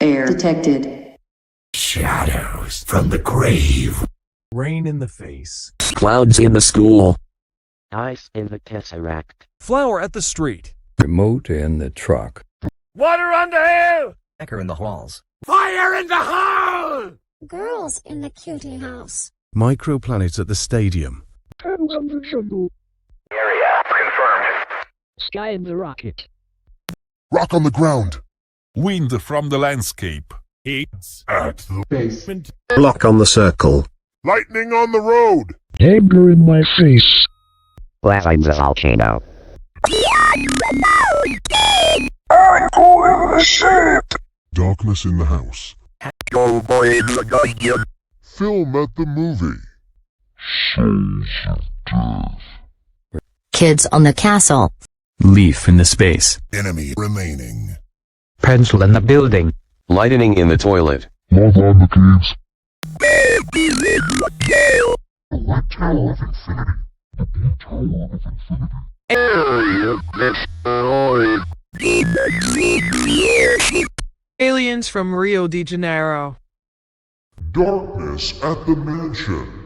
Air detected. Shadows from the grave. Rain in the face. Clouds in the school. Ice in the tesseract. Flower at the street. Remote in the truck. Water on the hill! Echo in the halls. Fire in the hole! Girls in the cutie house. Microplanets at the stadium. Area confirmed. Sky in the rocket. Rock on the ground. Wind from the landscape. Hits at the basement. Block on the circle. Lightning on the road. Neighbor in my face. Lava in the volcano. Darkness in the house. Go boy in the gun. Film at the movie. Kids on the castle. Leaf in the space. Enemy remaining. Pencil in the building. Lightning in the toilet. Love on the caves. Aliens from Rio de Janeiro. Darkness at the mansion.